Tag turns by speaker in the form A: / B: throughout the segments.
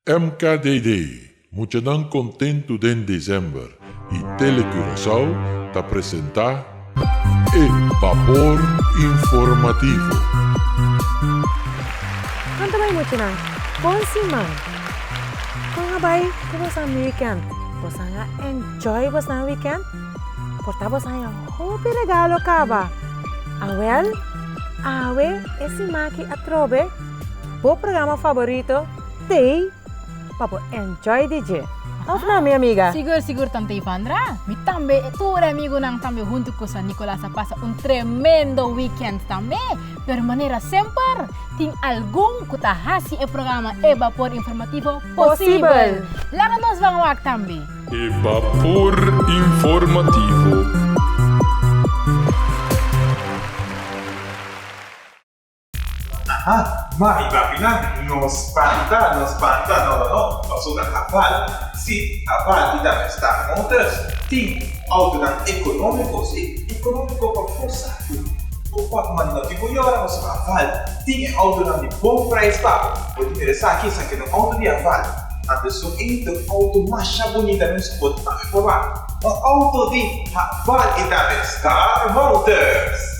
A: MKDD, Muchanang contento den dezember e Telecuraçao te apresenta Vapor Informativo.
B: Quanto vai Muchanang? Bom simang. Kung nga bay, kung sa weekend, basta nga enjoy basta na weekend, porta basta nga hopi regalo ka ba? Awel, awe, esse maki atrobe, po programa favorito, day, papo enjoy DJ. Of na, minha amiga?
C: Siguro, Tante Ivandra. Mi tambe, tu amigo nang tambe junto con San Nicolás pasa un tremendo weekend tambe. Per manera sempre, ting algum kutahasi e programa Vapor Informativo possible. Lá nós vamos lá tambe.
A: Vapor Informativo.
D: Mari Bapinan, nos panta, no, maksudnya hafal. Si hafal kita está montes, ting auto dan ekonomiko pa força. O quanto man não tipo eu era nos hafal, ting auto dan di bom price pa. Pode interessar aqui que no auto di hafal. Antes so itu auto mais bonita nos spot na forma. O auto di hafal kita Star Motors.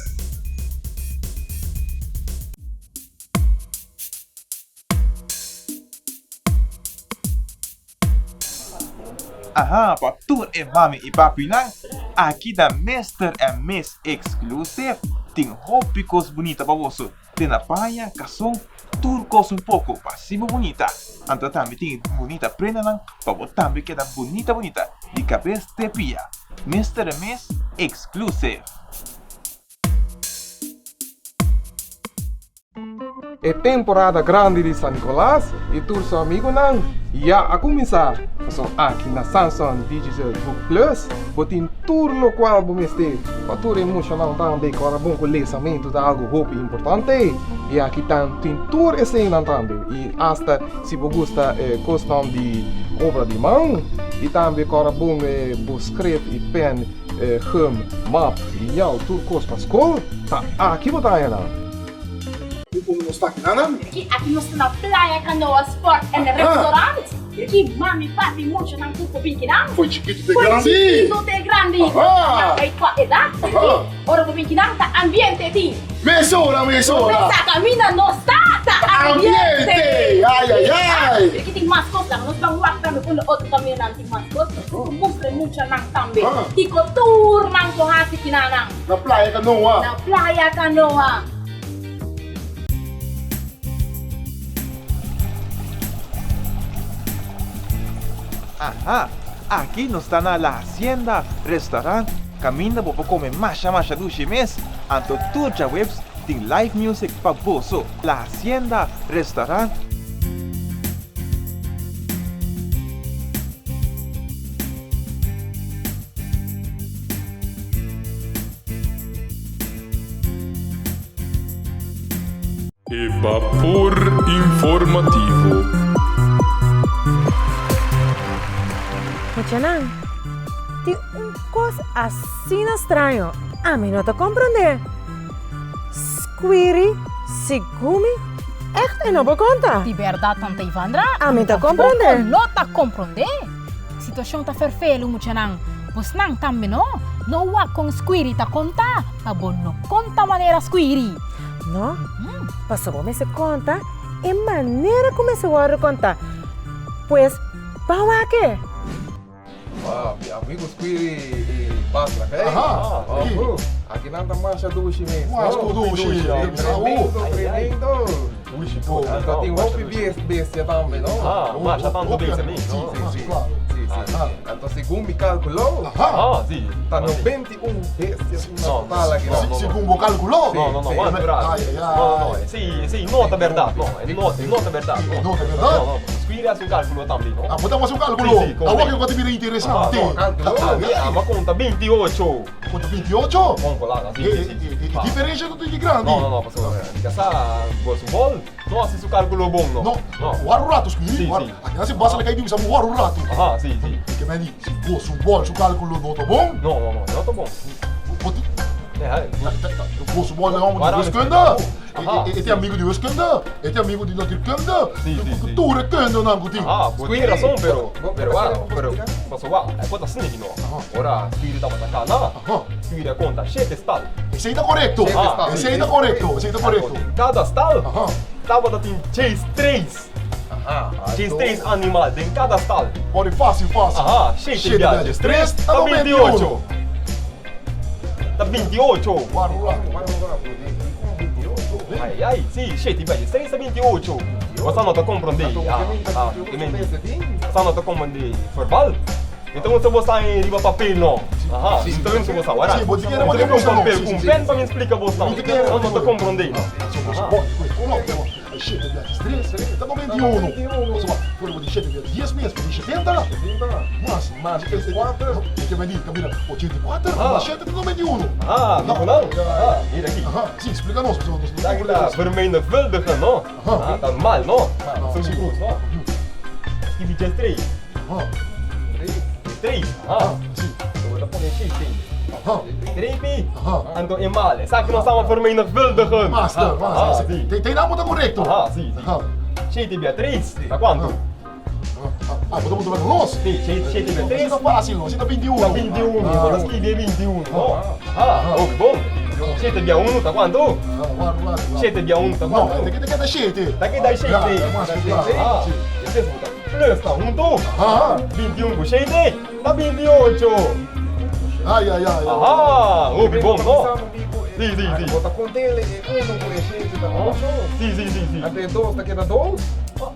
D: Para tour e mami e papinang, aqui da Mr. and Miss Exclusive, tem roupas bonitas para você. Tem na praia, cação, turcos pouco, passivo bonita. Então também tem bonita prenda não, para você também queda bonita, de cabeça de pia. Mr. and Miss Exclusive.
E: É temporada grande de San Nicolás e tu seu amigo não. E a começar, só aqui na Samsung Digital Book Plus, botin tudo qual bom este, para tudo emocional também, para bom conhecimento de algo roupa importante. E aqui tem tudo esse também. E hasta se você gosta questão de obra de mão, e também para bom escrever e pen, rum, map e já tudo coisa para escola, tá aqui botar não.
F: Kung está aqui, não?
G: Aqui nós na Playa Canoa Sport and Restaurant. Aqui, mami, papi, muito não tudo pequeno.
F: Foi chiquito de grande.
G: Chiquito de grande. Aí tua edade. Ora do pequeno tá ambiente ti.
F: Mesura.
G: Essa caminha não está ambiente.
F: Ai.
G: Aqui tem mais coisas, nós vamos lá também com outro caminho não tem mais coisas. Mostra muito não também. Tico tour não corrase que não.
F: Na Playa Canoa.
G: Na Playa Canoa.
D: Aqui nós está na La Hacienda Restaurant. Caminha para comer macha do chimes. Anto toda a webs tem live music para você. La Hacienda Restaurant.
A: Vapor Informativo.
B: Muchanang, tem coisa assim estranho. A mim não te compreende. Squiri, Sigumi, echt não vou contar.
C: De verdade, Tante Ivandra.
B: A mim te compreende.
C: Não te compreende. Situação tá ferfelo, Muchanang. Pois não também não há com squiri tá conta. Tá bom, não conta maneira squiri.
B: Não? Passou bom se conta e maneira como se vai contar. Pois, para aqui.
E: Amigos que passa, ok? Aqui não está marcha do chimes.
F: Marcha do chimes.
E: Tremendo. Então tem roupa bestia também, não?
H: Marcha também também.
E: Sim. Então segundo me calculou,
H: Sim.
E: está 91 bestias na total aqui.
F: Segundo o cálculo?
H: Não, Sim, nota verdade, nota verdade.
F: Nota verdade?
H: Não, squira sul cálculo também, não?
F: Bota mais um cálculo. Agora que eu vou te virar interessante.
H: Ma conta 28.
F: Conta 28?
H: Conta lá, sim.
F: Diferença do que grande?
H: Não, passou. Essa bolso bol, não assim sul cálculo bom, não?
F: Não. O rato, squiri. Aqui nós basta lá que aí digo, o rato.
H: Sim.
F: Que me diz, se bolso bol, o cálculo não tá bom?
H: Não tá bom.
F: Moço bom é homem de wiskunde. Esse amigo de wiskunde. Esse amigo de natuurkunde. Cultura kunde não goeding.
H: Ah, tem razão, pero posso falar, é coisa assim, não. Ora, filho da batacana, filho conta, cheio de estado.
F: Esse aí tá correto. Esse aí tá correto. Esse aí tá correto.
H: Cada estado, tava da tem 3. 3 animais em cada estado.
F: Pode fácil.
H: Cheio de viagens. 3, tá 28. Tá 28. Ai, sim, cheio de viagens. 3 tá 28. Você não tá compreendendo? Você não tá compreendendo verbal? Então você vai sair em riba papel, não? Então você vai sair.
F: Sim, vou dizer,
H: Você
F: mas
H: com papel,
F: sim,
H: com
F: sim,
H: pen
F: sim.
H: para me explicar você não. Eu não tá compreendendo.
F: Cheio de viagens. 3, tá 21. Moço bom, foi de cheio de viagens. 10 meses, de 70. Mas, esse 4. Que me diz, Camila, 84. Mas cheio de 91.
H: Não? Mira aqui.
F: Sim, explica-nos.
H: Tá vermenigvuldigen, não? Tá mal, não? São
F: sim.
H: cruz, não? Escrevi 3. 3.
F: Sim.
H: Eu vou pôr cheio de 3. Ando em mal. Sabe que nós estamos vermenigvuldigen?
F: Master.
H: Sim.
F: Tem nada tá correto.
H: Sim. Cheio de Beatriz. Tá quanto?
F: Podemos tomar com nós?
H: Sim, cheio de
F: Assim
H: Beatriz.
F: tá fácil, assim tá 21.
H: Tá 21. Vou escrever 21, não? Bom. Cheio de 1, tá quanto? Cheio de 1, tá
F: Não,
H: quanto?
F: tem que dar cheio.
H: Daqui dá cheio de. Plus tá 21 com cheio de. Tá 28.
F: Ai.
H: Bom, não? Sim.
E: Bota com dele, um por enchente, tá bom?
H: Sim.
E: Até 2, tá aqui 2?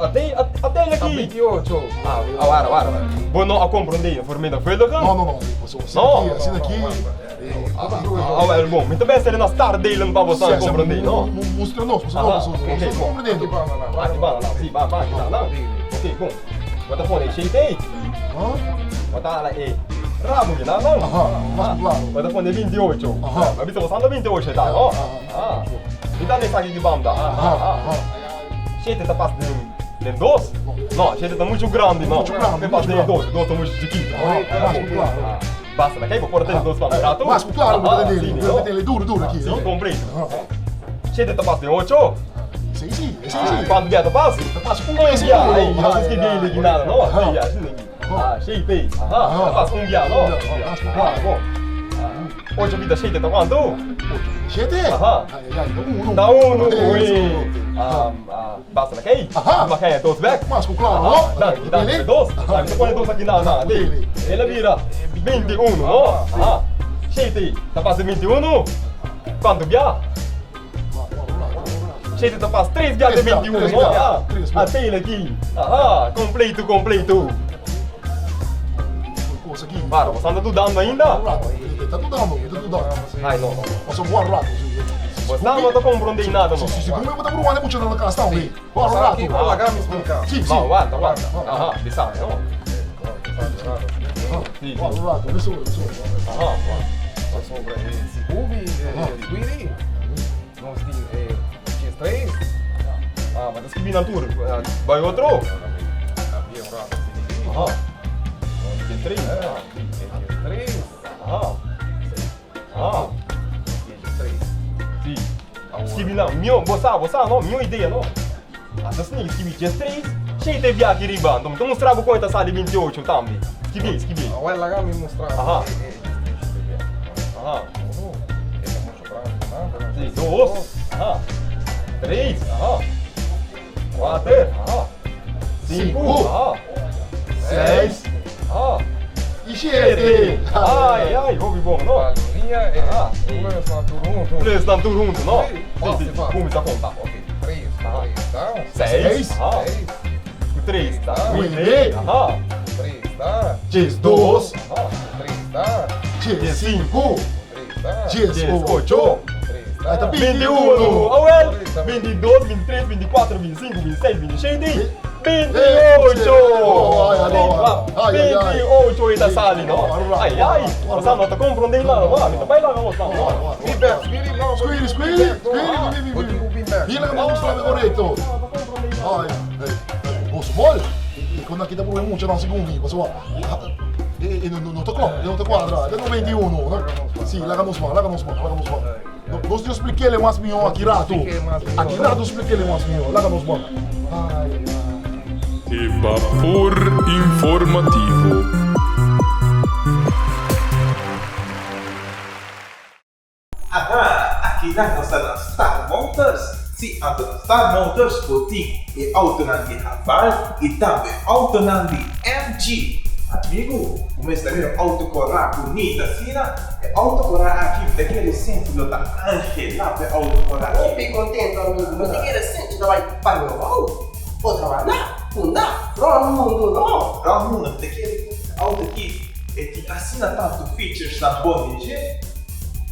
H: Até ele
E: Tá
H: aqui.
E: 28.
H: Agora. Bom, não a compreender. Formei feira.
F: Não. Assim daqui.
H: Bom, muito bem, se ele não está dele para você compreender, não?
F: Música não, você não compreendendo.
H: Vai. Ok, bom. Bota fone cheio de. Bota lá aí. Rabo de nada,
F: mas claro.
H: Bota fone 28. Mas você não 28, tá? E dá nessa aqui de banda. Cheio de tapas de 2? Não, cheio de muito grande, não. Me passa de 2 tá muito chiquito. Basta, daqui vou pôr 2 para o prato.
F: Mas claro, vou ter ele duro aqui.
H: Sim, compreendo. Cheio de tapas de 8.
F: Sim.
H: Quando vier tapas?
F: Tapas com
H: Aí, não esqueci de ligar nada, não? Cheio de. Tapas com guia, não? Bom. Hoje a vida cheia de quanto?
F: Cheio.
H: Dá basta daqui? Uma caia 2 back?
F: Mas claro,
H: Dá 2? Você põe 2 aqui na dele. Ele vira 21, não? Cheio de. Tapas de 21. Quando vier? Cheio de tapas 3 guias de 21, não? Até ele aqui. Completo. Para, você anda dudando ainda?
F: Tá dudando.
H: Ai, não.
F: Mas eu vou rato.
H: Você não tá compreendendo nada, não?
F: Se como eu vou dar pro ano, muito na casa, também. Bora rato.
E: Aqui, vou largar me explicar.
F: Sim.
H: Aguanta. Bisa, não? Sim.
F: Bora rato, isso.
E: Sobre esse clube de Guiri, nós tínhamos 3.
H: Mas escrevi na tour. Vai outro?
E: Havia rato.
H: Tem 3.
E: 3.
H: Sim. Escrevi não. Você não, minha ideia, não? Assim, escrevi 3. Cheio de viagem de riba. Então, mostrar o quanto sai de 28 também. Escrevi.
E: Vai largar me mostrar.
H: Sim, 2. 3. 4. 5. 6.
F: E 7.
H: Ai, ouve bom, não?
E: Linha
H: Plus na tudo junto, não?
E: Sim.
H: Como está contar?
E: Ok, 3, tá?
H: 6. 3, tá?
E: 3, tá?
H: 2.
E: 3, tá?
H: 5.
E: 3, tá?
H: 8.
E: 3, tá?
H: 21. 22, 23, 24, 25, 26, 27. 28! 28 aí da sala, não? Ai, você não está compreendendo nada, mano. Vai lá, vamos lá.
F: Squeeze. Mira que vamos lá correto. Ai, moço, bol. E quando aqui dá problema muito não segundo, pessoal. não te klopt, não te quadra. É 91, não? Sim, lá nos vamos. Nós eu expliquei mais melhor aqui rato. Aqui rato eu expliquei mais melhor. Lá nos vamos.
A: Vapor informativo.
D: Aqui na nossa Star Motors. Sim, a Star Motors puting e auto de Raval e também auto de MG. Amigo, o mês também auto corra bonita, assim, é auto corra aqui, daquele centro da Angela, é auto corra.
I: Eu fiquei contente, amigo, mas daquele centro da vai para o meu outra vai lá, não dá, para o mundo não.
D: Para o mundo, daquele auto aqui, que assina tanto features na boa gente.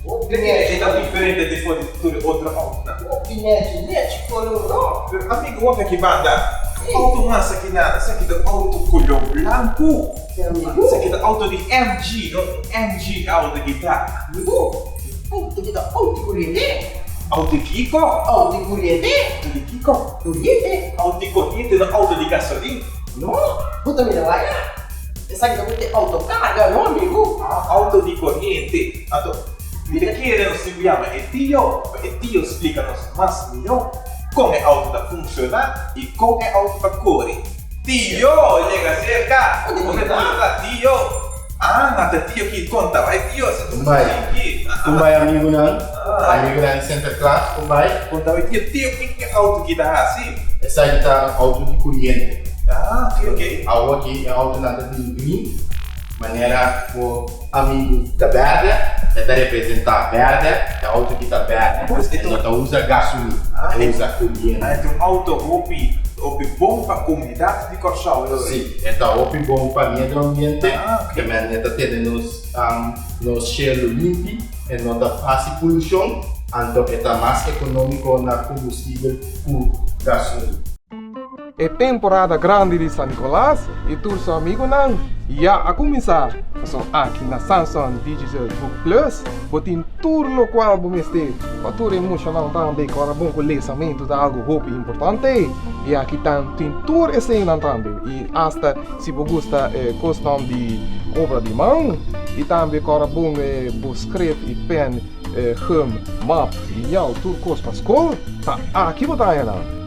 D: Daquele é diferente de todo outro auto, não?
I: Net, colorou.
D: Amigo, olha que banda. Auto massa aqui nada, isso aqui é auto color branco. Isso aqui é auto de MG, MG auto de guitarra.
I: Amigo, auto de corrente.
D: Auto de Kiko.
I: Auto de corrente.
D: Auto de Kiko.
I: Corrente.
D: Auto de corrente, não auto de gasolina.
I: Não, puta mina lá, essa aqui também tem autocarga, não, amigo?
D: Auto de corrente. Me querem se chama Tio explica-nos mais melhor como é auto da funcionar e como é auto da correr. Tio, chega cerca. Como é Tio? Nada Tio que conta, vai Tio.
J: Kumbai amigo não? Amigo não Santa Claus, Kumbai?
D: Conta vai Tio, que é auto que dá assim?
J: Essa aí tá auto de corrente.
D: Ok.
J: A outra aqui é auto nada de green. Maneira o amigo da verde, é representar verde, é auto que tá verde. Então usa gasolina, usa corrente.
D: Então auto bom para a comunidade de Corchal.
J: Sim, então bom para o meio ambiente, que também está tendo nos cheiro limpo, e não está fácil poluição, então é mais econômico na combustível por gasolina.
E: É temporada grande de São Nicolás e tu seu amigo não. E a começar, são aqui na Samsung Digital Book Plus, botem tudo no qual vamos ter. Para tudo emocional também, para bom conhecimento de algo roupa importante. E aqui tem tudo esse também. E hasta se você gosta costume de obra de mão, e também para bom escrever e pen, hum, map e tudo coisa para a escola, tá aqui você não.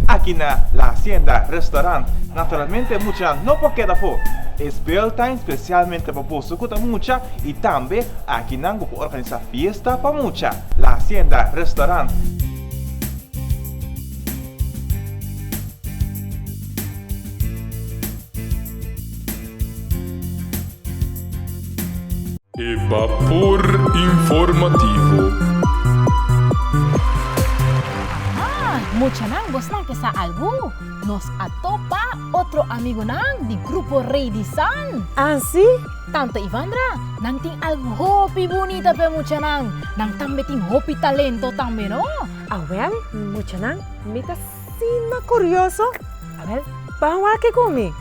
D: Aqui na La Hacienda Restaurant, naturalmente mucha não pode quedar fora. Espelta especialmente para o escuta mucha e também aqui não vou organizar fiesta para mucha. La Hacienda Restaurant.
A: Vapor informativo.
C: Mucha nang bos nang kesa algo. Nos atopa otro amigo nang di grupo Rey di San.
B: Assim?
C: Tante Ivandra, nang ting algo hopi bonita pe mucha nang. Nang tambe ting hopi talento tambe no.
B: Well, mucha nang, mita sina curioso. Well, bawa que come.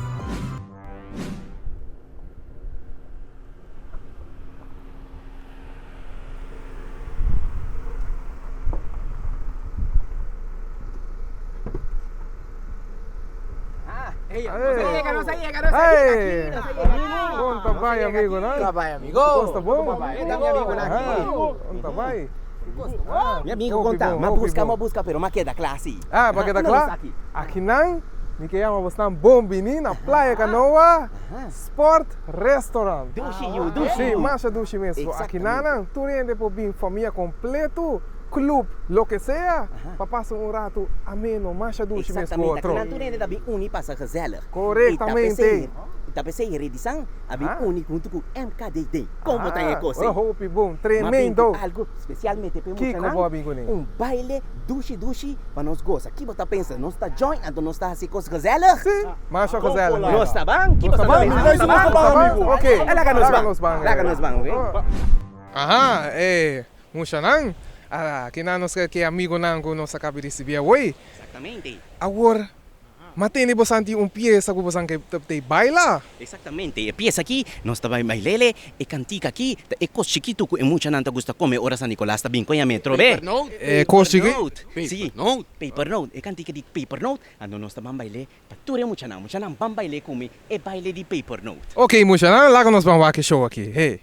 E: Conta vai, amigo, não?
I: Tá vai, amigo.
E: Gosta bom?
I: Tá meu amigo aqui.
E: Conta vai.
I: Meu amigo, conta. Uma busca, pero uma queda classe.
E: Para quedar claro? Aqui não, me chama você Bombini na Praia Canoa Sport Restaurant.
I: Dushi.
E: Sim, marcha dushi mesmo. Aqui não, tu rende por vir família completo. Clube, lo que sea, para passar rato ameno, marcha dushi mesmo.
I: Exatamente, aqui na turenda também uni passa gezellig.
E: Corretamente.
I: Tapi saya redisang, abi uni junto com MKDD. Como tem a coisa?
E: Hope bom, tremendo.
I: Algo especialmente para
E: nós.
I: Baile dushi para nós gostar. Aqui você pensa, nós está joint, então nós está assim com gezellig?
E: Sim, marcha gezellig.
I: Nós está bem?
E: Nós está bem?
I: Nós está bem, amigo.
E: Ok.
I: Laga nos bang, ok?
E: Aha, mucha nang. Aqui na nós que amigo nang nós acaba de receber hoje.
I: Exatamente.
E: Agora, Mas tem bastante pieza que você quer bailar.
K: Exatamente. E pieza aqui, nós também bailele, e cantica aqui, e coisa chiquito que muita gente gosta de comer, ora San Nicolás também conhece, trobe?
E: Coisa chiquito?
K: Sim, paper note. E cantica de paper note, ando nós também baile, pature muita não vamos baile comer, e baile de paper note.
E: Ok, mucha não, lá que nós vamos fazer show aqui, hey.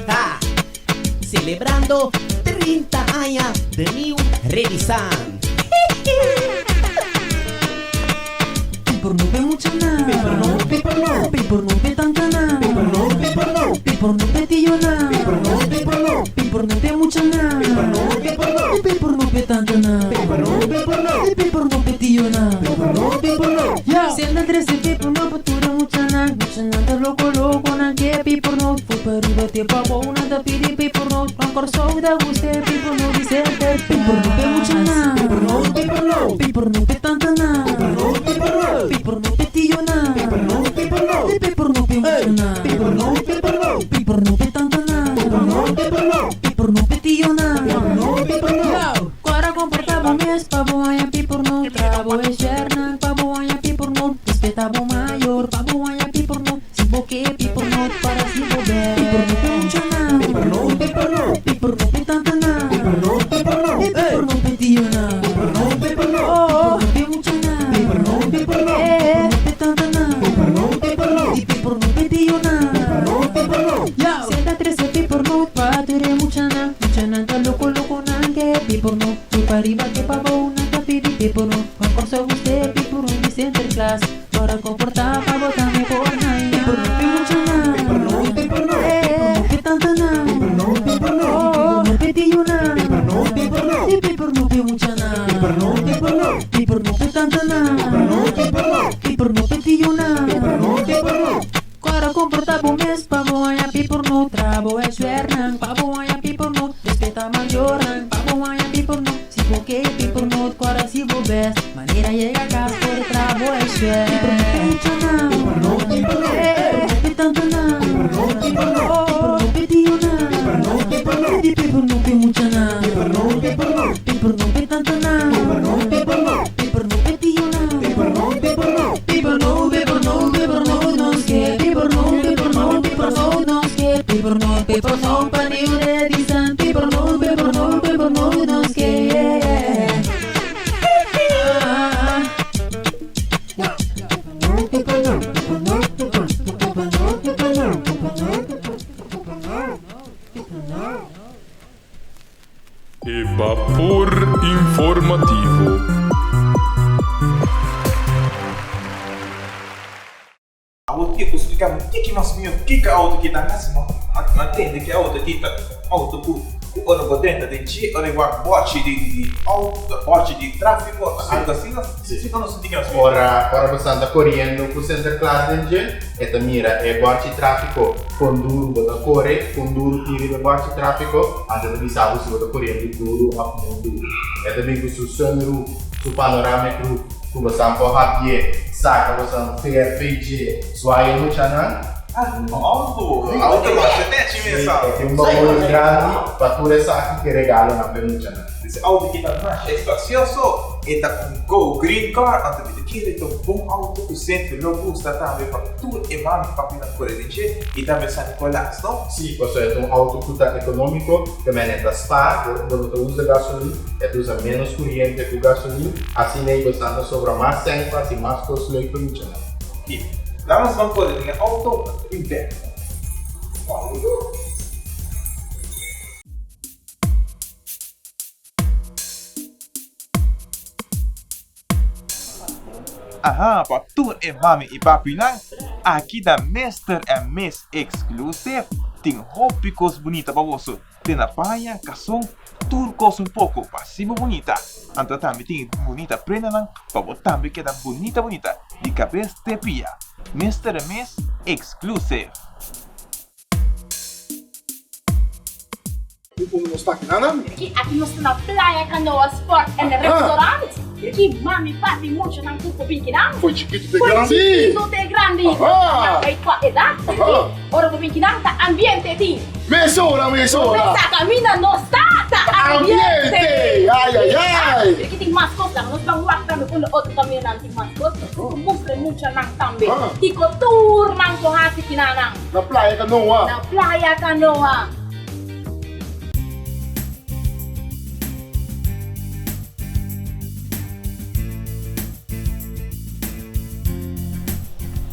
L: Tá celebrando 30 anos de New Revisan.
M: Paper no pe mucha na. Paper no. Paper no pe tanta na. Paper no. Paper no pe tío na. Paper no. Paper no pe mucha na. Paper no. Paper no pe tanta na. Paper no. Paper no pe tío na. Paper no. Senda 13 paper no patura mucha na. Mucha na ta loco na que paper no. Fue para arriba te papo una ta pidi paper no. Ancora so da guste paper no dice paper no pe mucha na. Paper no. Paper no pe tanta na. Paper no. Paper no pe tío na. Paper no. Paper no pe mucha na. Paper no pe tanta na. Paper no pe tío na. Agora comportava mes pavo anha paper no. Trabo e cherna pavo anha paper no. Respeitava maior pavo anha paper no. Se boque paper no para se bober. Paper no pe mucha na. Paper no pe tanta na. Paper no pe tío na. Paper no pe mucha na. Paper no pe tanta na. E paper no pe tío na. Senta 13 paper no pature mucha na. Mucha na ta loco na que paper no. Tu para arriba que pavo una ta pidi paper no. Con corso guste paper no de center class. Para comportar pavo también por na. Paper no pe mucha na. Paper no pe tanta na. Paper no pe tío na. E paper no pe mucha na. Paper no pe tanta na. Paper no pe tío na. Agora comportava o mês pavo anha paper no. Trabo é chernan pavo anha paper no. Respeita majoran pavo anha paper no. Se boque paper no agora se bobes. Maneira chega a casa por trabo é cher. Paper no pe tanta na. Paper no pe tío na. E paper no pe mucha na. Paper no pe tanta na. Paper no pe tío na. Paper no nos que. Paper no nos que. Paper no pa New Revisan. Paper no nos que.
A: Vapor informativo.
D: Auto que explicar o que nós vimos, o que a auto que está nessa, não entende que a auto aqui está auto o ano por dentro de ti, olha igual bote de tráfego, algo assim, não se diga assim.
J: Ora você anda correndo por center class dentro, eta mira é bote de tráfego, conduro bota corre, conduro tira de bote de tráfego, anda de sabe se bota correndo duro a mundo. É também que o sonoro, o panorâmico, que você pode saca você fair feijão, suai no channel.
D: Auto macete mensal.
J: Tem bagulho grande para tu essa aqui que regalo na penucha.
D: Esse auto que está mais espacioso, está com Go Green Car, anda de que ele tem bom auto que sempre logo está também para tudo e mais para pintar por ele e também San Nicolás, não?
J: Sim, você é um auto que está econômico, também é da Spa, quando você usa gasolina, você usa menos corrente que gasolina, assim aí você anda sobre mais tempo, assim mais custo e penucha.
D: Vamos poder ter auto interno. Aha, para tu e mami e papi lang, aqui da Mr. and Miss Exclusive, tem roupas bonitas para você. Tem na praia, cação, tudo coisa pouco, para cima bonita. Então também tem bonita prenda lang, para você também queda bonita, de cabeça de pia. Mr. and Miss Exclusive.
F: Não está aqui nada?
G: Aqui nós estamos na praia, canoa, sport e restaurante. Aqui mami, papi, muito não tudo pinquinão.
F: Foi chiquito de
G: Foi
F: grande.
G: chiquito de grande. Aí tua idade, ora do pinquinão tá ambiente ti.
F: Mesora.
G: Essa camina não está.
F: Ambiente! Ai, ai, ai!
G: Porque tem mais coisas, nós vamos lá também com outro caminho não tem mais coisas. Mostra muito nang também. Iko tour nang ko hasi kinanang.
F: Na Praia Canoa.
G: Na Praia Canoa.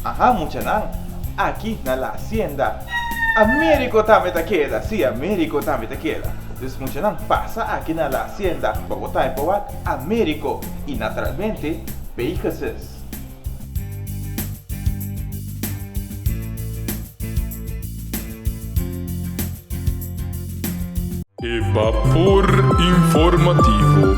D: Ajá, muchanang. Aqui na la hacienda. Américo também te queda. Sí, Américo também te queda. Entonces, muchanang, pasa aqui na la hacienda. Para botar em provar Américo. E naturalmente, Pegasus.
A: Evapor informativo.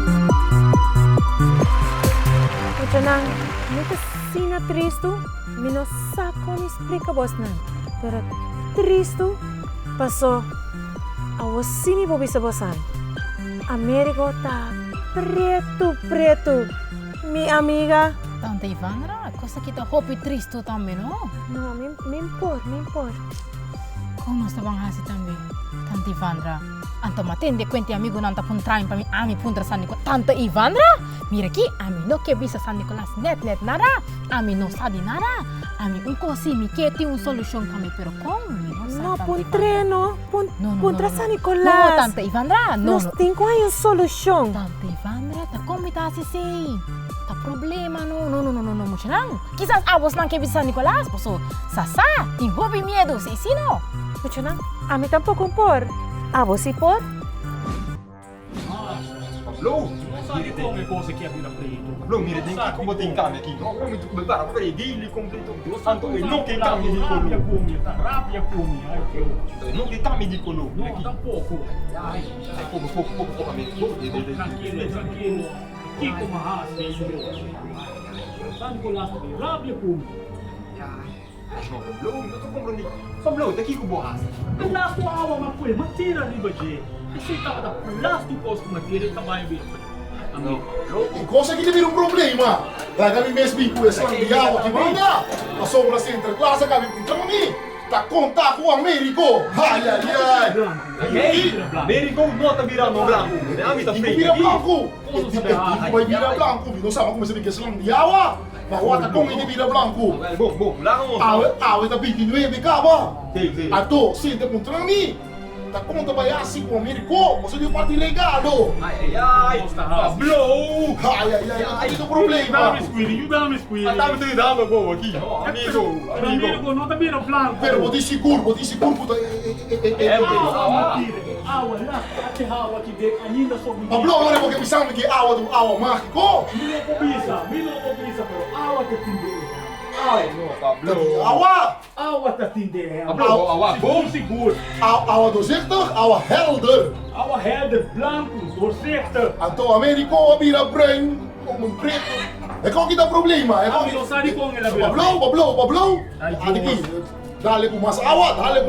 B: Muchanang, nunca sina tristo, mino saco ni explica vos nan. Pero tristo, pasó a vos sini bobisa bosan. Américo tá preto. Mi amiga.
C: Tante Ivandra, cosa kita hopi tristo também, no?
B: No, me impor.
C: Como nós bang hasi também? Tante Ivandra. Anto matende kwenti amigo nanta pun train pa mi ami puntra San Nicolas. Tante Ivandra, mira aqui, ami no que bisa San Nicolas net nada. Ami no sadi nada. Ami un cosi mi que tem solução também, pero como?
B: No, pun treno, puntra San Nicolas.
C: No, Tante Ivandra, no.
B: Nós tenho aí solução.
C: Tante Ivandra, tá como tá assim? Tá problema, no, muchanang. Quizás avos não que bisa San Nicolas, poso, sasa, tem hobby medo, se sino.
B: Muchanang, ami tampoco por. A você por?
H: Pablo, mire come cose che abbiamo preso. Pablo, mire tem que como tem cambio aqui. Não, muito bem, para ele completo. Santo, ele não tem cambio de color. Rápia come, ai que eu. Não tem cambio de color. Não, tampouco. Ai, pouco a menos. Tranquilo. Kiko mahas, San Nicolas, rápia come. Pablo, daqui com borracha. Pelas tua alma, mas foi mentira, Ribaji. Esse tava da plástico posso manter também bem.
F: E cosa que teve problema? Vai kami mesmo com essa diabo aqui, manda. A sombra central classe kami com mim. Tá contar com o Américo. Ai.
H: Américo não tá virando branco.
F: Não vira branco. Vai virar branco. Não sabe como se diz que é diabo. Bahwa tá com ele vira branco.
H: Bom, lá não.
F: Awe tá 29 caba. Ato, sente contra mim. Tá conta vai assim com o Américo. Você deu parte legal.
H: Ai, Pablo.
F: Ai, tem problema.
H: Dá me escurinho. Tá me dando bobo aqui. Amigo, não tá virando branco.
F: Pero vou te seguro. Pablo, não é porque pensamos que água do água mágico.
H: Mino cobiça, pero água que tem. Ai, não, Pablo.
F: Água
H: tá tindendo. Pablo, água bom seguro.
F: Água doorzichtig, água helder.
H: Água helder, branco, doorzichtig.
F: Então, Américo, vira branco, como preto. É qual que dá problema? É qual que...
H: Não sabe como ela vira.
F: Pablo. Aqui. Dale com mais água. Para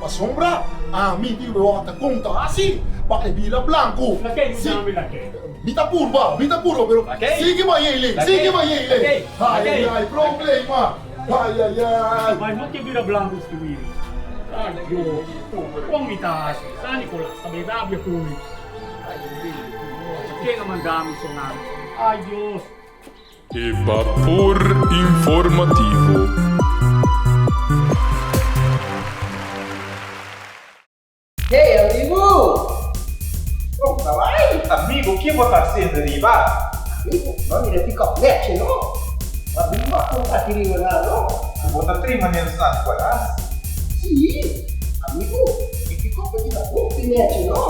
F: sombra. A mim, eu até conta assim. Para que vira branco. Mita puro, pero sigue mais ele. Ai, problema. Ai.
H: Mas não que vira branco os que viram. Ai, Deus. Como está? San Nicolas, também dá a comer. Quem não mandamos sonar? Ai, Deus.
A: Evapor informativo.
I: Hey, amigo! Como tá vai?
D: Amigo, o que você está fazendo, Riba?
I: Amigo, não me fica net, não? Amigo, não está querendo nada, não?
D: Você está treinando San Nicolas?
I: Sim, amigo, e ficou com a roupa net, não?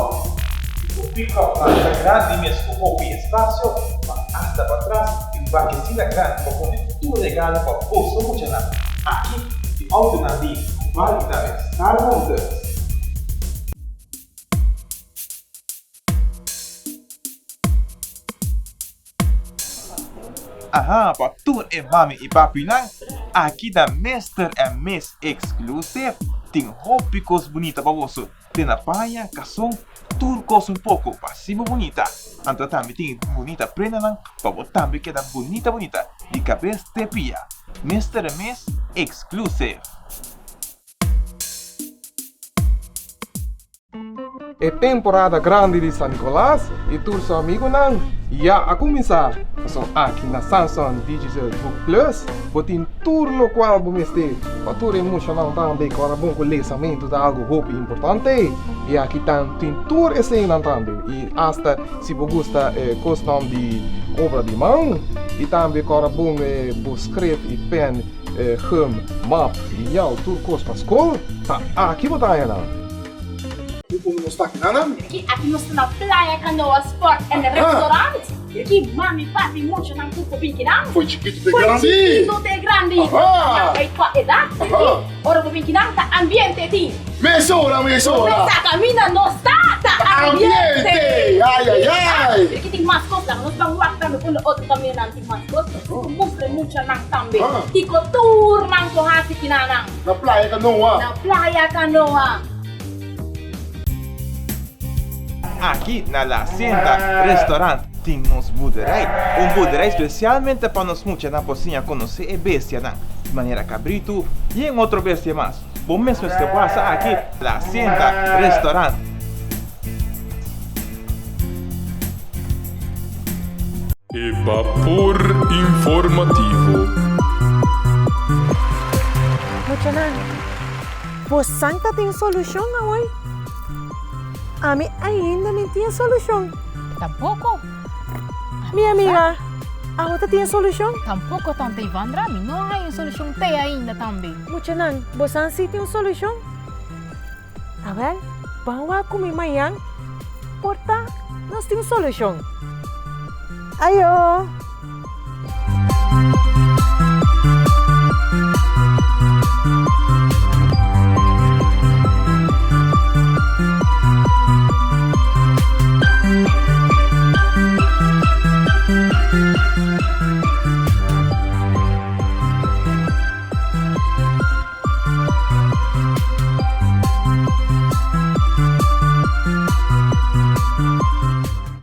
D: Fica mais grande mesmo com o espaço, mas hasta para trás, e vai que siga grande para poder tudo legal para o posto funcionar. Aqui, de alto na vida, vale também, Carbon Dust. Aha, para tudo é mami e papi lang. Aqui da Mr. and Miss Exclusive tem roupas bonitas para você. Tem na praia, cação, tudo coisa pouco, passiva bonita. Então também tem bonita prenda lang, para você também queda bonita. De cabeça de pia. Mr. and Miss Exclusive.
E: é temporada grande de San Nicolás e tour seu amigo não. E a começar, são aqui na Samsung Digital Book Plus, botin tour no qual vamos ter a tour emocional também, que era bom com o lançamento de algo roupa importante. E aqui tem tour cena também, e hasta se você gosta questão de obra de mão, e também que era bom escrever e pen, map, e já, tudo coisa para a escola, tá aqui botar aí não.
G: Aqui nós na praia, canoa, sport e restaurante. Aqui mami, papi, muito não tudo bem que não.
F: Foi chiquito de grande.
G: Chiquito de grande. Aí tua idade. Ora bem que não tá ambiente ti.
F: Mesura.
G: Essa camina não está ambiente.
F: Ai.
G: Aqui tem mais coisas, nós vamos lá também com outro caminho não tem mais coisas. Mostra muito não também. Tico tour não corrase que não.
F: Na praia canoa.
G: Na praia canoa.
N: Aqui na La Hacienda Restaurante tem uns buderei. Buderei especialmente para nós muitos na cozinha conhecer bestia de maneira cabrito e em outro bestia mais. Bom mesmo este passa aqui La Hacienda Restaurante.
A: Vapor informativo.
B: Muchanan, você ainda tem solução, não é? A mim ainda não tinha solução.
C: Tampouco.
B: Minha amiga, a outra tinha solução?
C: Tampouco, tante Ivandra. Não há solução tem ainda também.
B: Muchanan, você sim tem solução? A ver, vamos comer amanhã. Porta, nós temos solução. Ayo!